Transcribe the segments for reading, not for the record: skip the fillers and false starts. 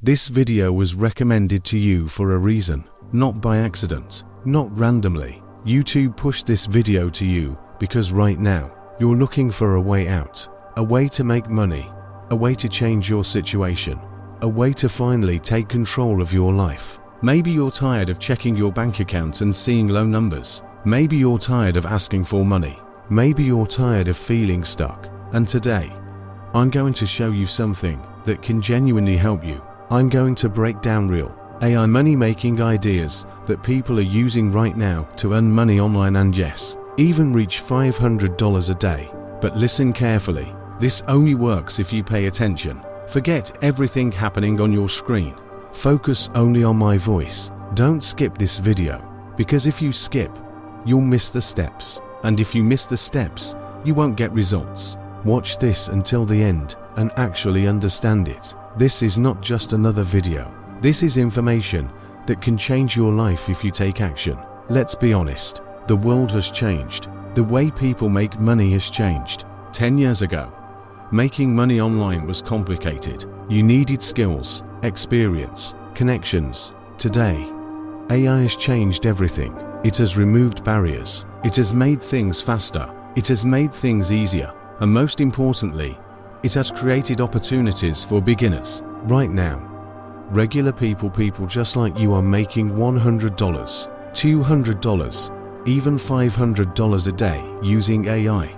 This video was recommended to you for a reason, not by accident, not randomly. YouTube pushed this video to you because right now, you're looking for a way out, a way to make money, a way to change your situation, a way to finally take control of your life. Maybe you're tired of checking your bank account and seeing low numbers. Maybe you're tired of asking for money. Maybe you're tired of feeling stuck. And today, I'm going to show you something that can genuinely help you. I'm going to break down real AI money-making ideas that people are using right now to earn money online and yes, even reach $500 a day. But listen carefully. This only works if you pay attention. Forget everything happening on your screen. Focus only on my voice. Don't skip this video, because if you skip, you'll miss the steps. And if you miss the steps, you won't get results. Watch this until the end and actually understand it. This is not just another video. This is information that can change your life if you take action. Let's be honest. The world has changed. The way people make money has changed. 10 years ago, making money online was complicated. You needed skills, experience, connections. Today, AI has changed everything. It has removed barriers. It has made things faster. It has made things easier. And most importantly, it has created opportunities for beginners. Right now, regular people just like you are making $100, $200, even $500 a day using AI.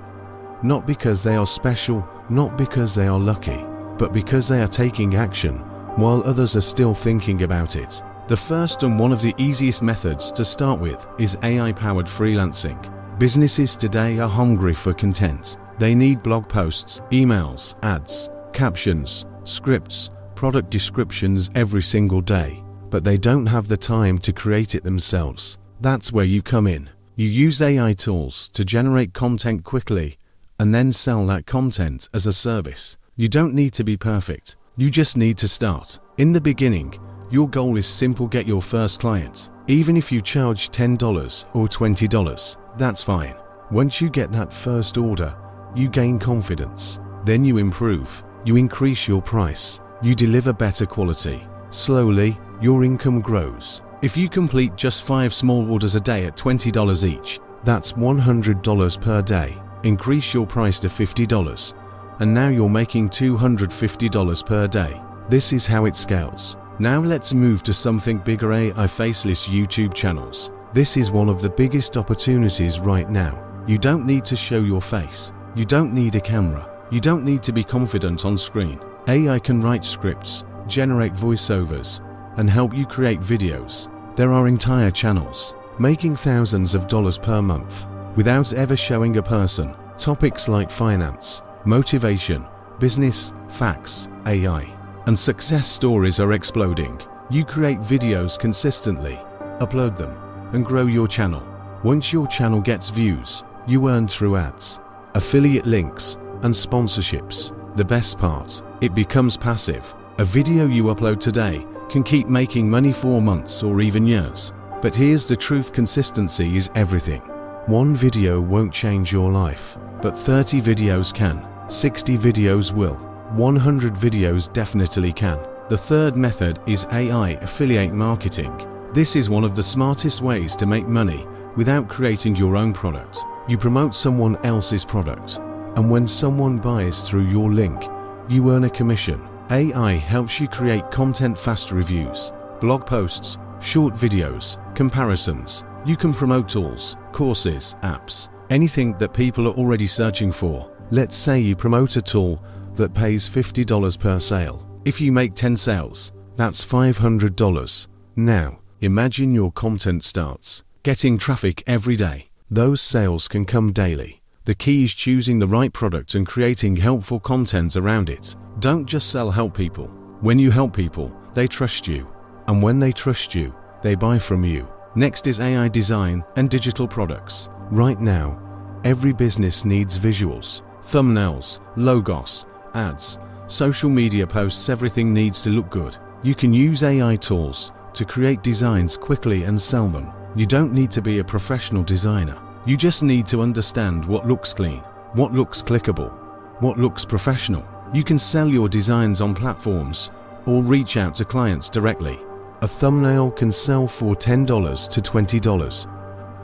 Not because they are special, not because they are lucky, but because they are taking action while others are still thinking about it. The first and one of the easiest methods to start with is AI-powered freelancing. Businesses today are hungry for content. They need blog posts, emails, ads, captions, scripts, product descriptions every single day, but they don't have the time to create it themselves. That's where you come in. You use AI tools to generate content quickly and then sell that content as a service. You don't need to be perfect. You just need to start. In the beginning, your goal is simple: get your first client. Even if you charge $10 or $20, that's fine. Once you get that first order, you gain confidence. Then you improve. You increase your price. You deliver better quality. Slowly, your income grows. If you complete just 5 small orders a day at $20 each, that's $100 per day. Increase your price to $50, and now you're making $250 per day. This is how it scales. Now let's move to something bigger: AI faceless YouTube channels. This is one of the biggest opportunities right now. You don't need to show your face. You don't need a camera. You don't need to be confident on screen. AI can write scripts, generate voiceovers, and help you create videos. There are entire channels making thousands of dollars per month without ever showing a person. Topics like finance, motivation, business, facts, AI, and success stories are exploding. You create videos consistently, upload them, and grow your channel. Once your channel gets views, you earn through ads, affiliate links, and sponsorships. The best part, it becomes passive. A video you upload today can keep making money for months or even years. But here's the truth: consistency is everything. One video won't change your life, but 30 videos can. 60 videos will. 100 videos definitely can. The third method is AI affiliate marketing. This is one of the smartest ways to make money without creating your own product. You promote someone else's product, and when someone buys through your link, you earn a commission. AI helps you create content: fast reviews, blog posts, short videos, comparisons. You can promote tools, courses, apps, anything that people are already searching for. Let's say you promote a tool that pays $50 per sale. If you make 10 sales, that's $500. Now, imagine your content starts getting traffic every day. Those sales can come daily. The key is choosing the right product and creating helpful content around it. Don't just sell, help people. When you help people, they trust you. And when they trust you, they buy from you. Next is AI design and digital products. Right now, every business needs visuals, thumbnails, logos, ads, social media posts. Everything needs to look good. You can use AI tools to create designs quickly and sell them. You don't need to be a professional designer. You just need to understand what looks clean, what looks clickable, what looks professional. You can sell your designs on platforms or reach out to clients directly. A thumbnail can sell for $10 to $20.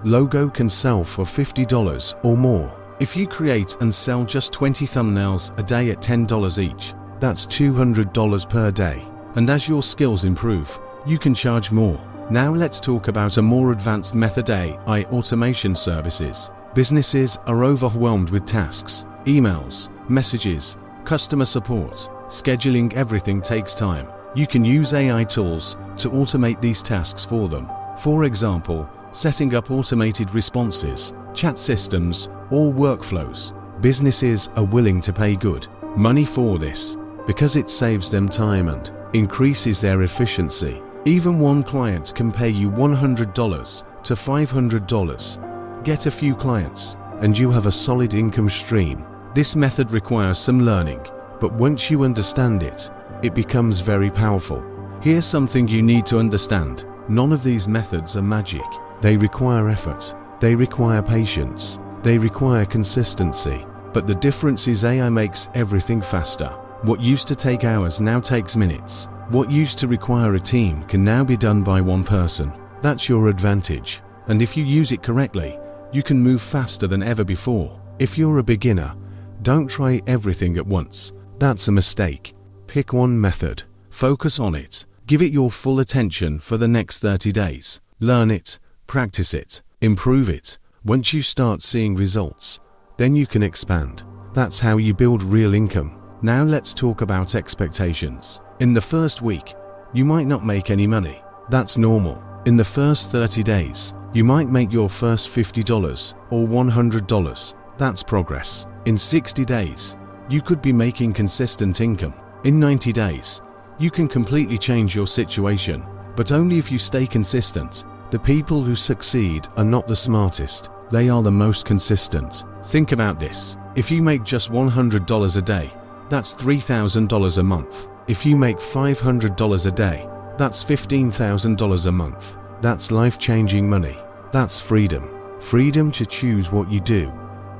Logo can sell for $50 or more. If you create and sell just 20 thumbnails a day at $10 each, that's $200 per day. And as your skills improve, you can charge more. Now let's talk about a more advanced method: AI automation services. Businesses are overwhelmed with tasks, emails, messages, customer support, scheduling. Everything takes time. You can use AI tools to automate these tasks for them. For example, setting up automated responses, chat systems, or workflows. Businesses are willing to pay good money for this because it saves them time and increases their efficiency. Even one client can pay you $100 to $500. Get a few clients and you have a solid income stream. This method requires some learning, but once you understand it, it becomes very powerful. Here's something you need to understand. None of these methods are magic. They require effort. They require patience. They require consistency. But the difference is AI makes everything faster. What used to take hours now takes minutes. What used to require a team can now be done by one person. That's your advantage. And if you use it correctly, you can move faster than ever before. If you're a beginner, don't try everything at once. That's a mistake. Pick one method. Focus on it. Give it your full attention for the next 30 days. Learn it, practice it, improve it. Once you start seeing results, then you can expand. That's how you build real income. Now let's talk about expectations. In the first week, you might not make any money. That's normal. In the first 30 days, you might make your first $50 or $100. That's progress. In 60 days, you could be making consistent income. In 90 days, you can completely change your situation, but only if you stay consistent. The people who succeed are not the smartest. They are the most consistent. Think about this. If you make just $100 a day, that's $3,000 a month. If you make $500 a day, that's $15,000 a month. That's life-changing money. That's freedom. Freedom to choose what you do,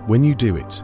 when you do it,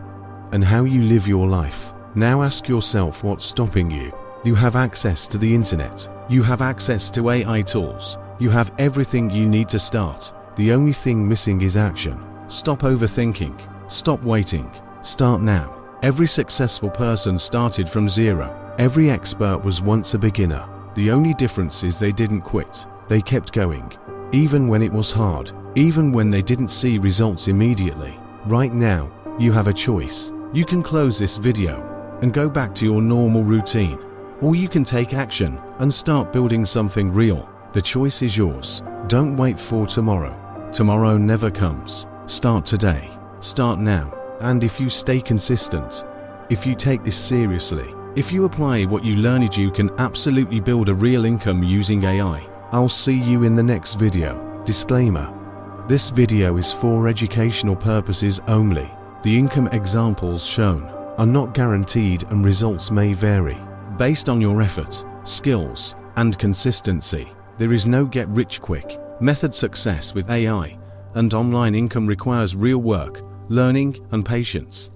and how you live your life. Now ask yourself what's stopping you. You have access to the internet. You have access to AI tools. You have everything you need to start. The only thing missing is action. Stop overthinking. Stop waiting. Start now. Every successful person started from zero. Every expert was once a beginner. The only difference is they didn't quit. They kept going, even when it was hard, even when they didn't see results immediately. Right now, you have a choice. You can close this video and go back to your normal routine, or you can take action and start building something real. The choice is yours. Don't wait for tomorrow. Tomorrow never comes. Start today. Start now. And if you stay consistent, if you take this seriously, if you apply what you learned, you can absolutely build a real income using AI. I'll see you in the next video. Disclaimer: this video is for educational purposes only. The income examples shown are not guaranteed and results may vary based on your effort, skills, and consistency. There is no get-rich-quick method. Success with AI and online income requires real work, learning, and patience.